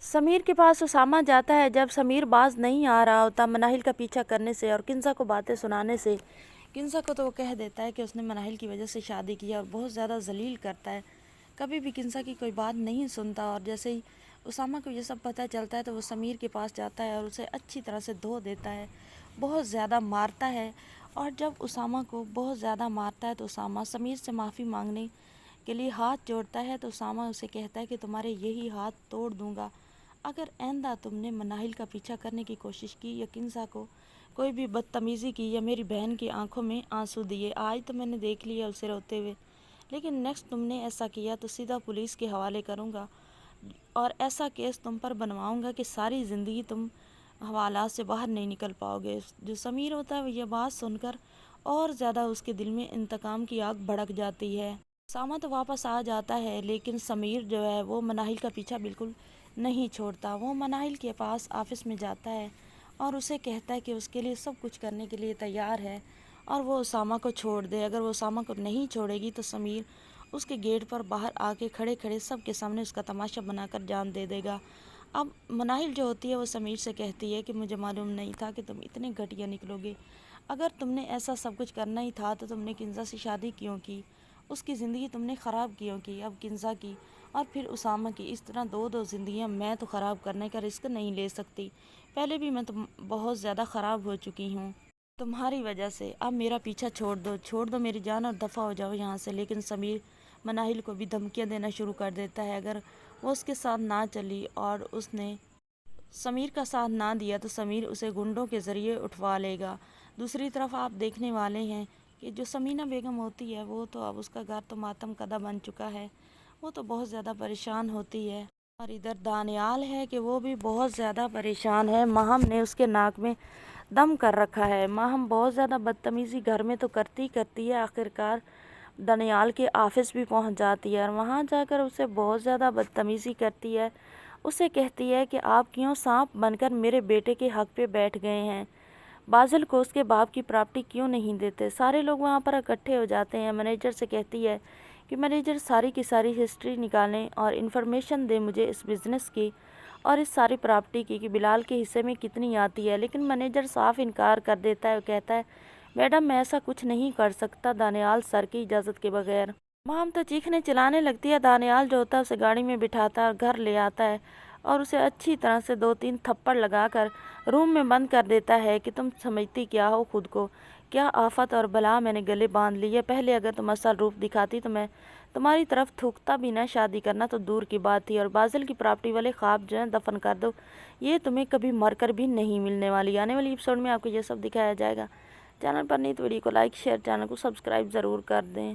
سمیر کے پاس اسامہ جاتا ہے جب سمیر باز نہیں آ رہا ہوتا مناہل کا پیچھا کرنے سے اور کنزا کو باتیں سنانے سے۔ کنزا کو تو وہ کہہ دیتا ہے کہ اس نے مناہل کی وجہ سے شادی کی ہے اور بہت زیادہ ذلیل کرتا ہے، کبھی بھی کنزا کی کوئی بات نہیں سنتا۔ اور جیسے ہی اسامہ کو یہ سب پتہ چلتا ہے تو وہ سمیر کے پاس جاتا ہے اور اسے اچھی طرح سے دھو دیتا ہے، بہت زیادہ مارتا ہے۔ اور جب اسامہ کو بہت زیادہ مارتا ہے تو اسامہ سمیر سے معافی مانگنے کے لیے ہاتھ جوڑتا ہے تو اسامہ اسے کہتا ہے کہ تمہارے یہی ہاتھ توڑ دوں گا اگر آئندہ تم نے مناہل کا پیچھا کرنے کی کوشش کی یا کنزا کو کوئی بھی بدتمیزی کی یا میری بہن کی آنکھوں میں آنسو دیے۔ آج تو میں نے دیکھ لیا اسے روتے ہوئے، لیکن نیکسٹ تم نے ایسا کیا تو سیدھا پولیس کے حوالے کروں گا اور ایسا کیس تم پر بنواؤں گا کہ ساری زندگی تم حوالات سے باہر نہیں نکل پاؤ گے۔ جو سمیر ہوتا ہے وہ یہ بات سن کر اور زیادہ اس کے دل میں انتقام کی آگ بھڑک جاتی ہے۔ اسامہ تو واپس آ جاتا ہے لیکن سمیر جو ہے وہ مناہل کا پیچھا بالکل نہیں چھوڑتا۔ وہ مناہل کے پاس آفس میں جاتا ہے اور اسے کہتا ہے کہ اس کے لیے سب کچھ کرنے کے لیے تیار ہے اور وہ اسامہ کو چھوڑ دے۔ اگر وہ اسامہ کو نہیں چھوڑے گی تو سمیر اس کے گیٹ پر باہر آ کے کھڑے کھڑے سب کے سامنے اس کا تماشا بنا کر جان دے دے گا۔ اب مناہل جو ہوتی ہے وہ سمیر سے کہتی ہے کہ مجھے معلوم نہیں تھا کہ تم اتنے گھٹیا نکلو گے، اگر تم نے ایسا سب کچھ کرنا ہی تھا تو تم نے کنزا سے شادی کیوں کی، اس کی زندگی تم نے خراب کیوں کی، اب کنزا کی اور پھر اسامہ کی، اس طرح دو زندگیاں میں تو خراب کرنے کا رسک نہیں لے سکتی، پہلے بھی میں تو بہت زیادہ خراب ہو چکی ہوں تمہاری وجہ سے، اب میرا پیچھا چھوڑ دو میری جان اور دفع ہو جاؤ یہاں سے۔ لیکن سمیر مناہل کو بھی دھمکیاں دینا شروع کر دیتا ہے، اگر وہ اس کے ساتھ نہ چلی اور اس نے سمیر کا ساتھ نہ دیا تو سمیر اسے گنڈوں کے ذریعے اٹھوا لے گا۔ دوسری طرف آپ دیکھنے والے ہیں کہ جو سمینہ بیگم ہوتی ہے وہ تو اب اس کا گھر تو ماتم کدہ بن چکا ہے، وہ تو بہت زیادہ پریشان ہوتی ہے۔ اور ادھر دانیال ہے کہ وہ بھی بہت زیادہ پریشان ہے، ماہم نے اس کے ناک میں دم کر رکھا ہے۔ ماہم بہت زیادہ بدتمیزی گھر میں تو کرتی ہے، آخرکار دانیال کے آفس بھی پہنچ جاتی ہے اور وہاں جا کر اسے بہت زیادہ بدتمیزی کرتی ہے، اسے کہتی ہے کہ آپ کیوں سانپ بن کر میرے بیٹے کے حق پہ بیٹھ گئے ہیں، بازل کو اس کے باپ کی پراپرٹی کیوں نہیں دیتے۔ سارے لوگ وہاں پر اکٹھے ہو جاتے ہیں۔ مینیجر سے کہتی ہے کہ مینیجر ساری کی ساری ہسٹری نکالیں اور انفارمیشن دے مجھے اس بزنس کی اور اس ساری پراپرٹی کی کہ بلال کے حصے میں کتنی آتی ہے، لیکن مینیجر صاف انکار کر دیتا ہے، وہ کہتا ہے میڈم میں ایسا کچھ نہیں کر سکتا دانیال سر کی اجازت کے بغیر۔ مام تو چیخنے چلانے لگتی ہے، دانیال جو ہوتا ہے اسے گاڑی میں بٹھاتا ہے اور گھر لے آتا ہے اور اسے اچھی طرح سے 2-3 تھپڑ لگا کر روم میں بند کر دیتا ہے کہ تم سمجھتی کیا ہو خود کو، کیا آفت اور بلا میں نے گلے باندھ لی ہے، پہلے اگر تم اصل روپ دکھاتی تو میں تمہاری طرف تھوکتا بھی نہ، شادی کرنا تو دور کی بات تھی، اور بازل کی پراپرٹی والے خواب جو ہیں دفن کر دو، یہ تمہیں کبھی مر کر بھی نہیں ملنے والی۔ آنے والی ایپیسوڈ میں آپ کو یہ سب دکھایا جائے گا۔ چینل پر نہیں تو ویڈیو کو لائک شیئر، چینل کو سبسکرائب ضرور کر دیں۔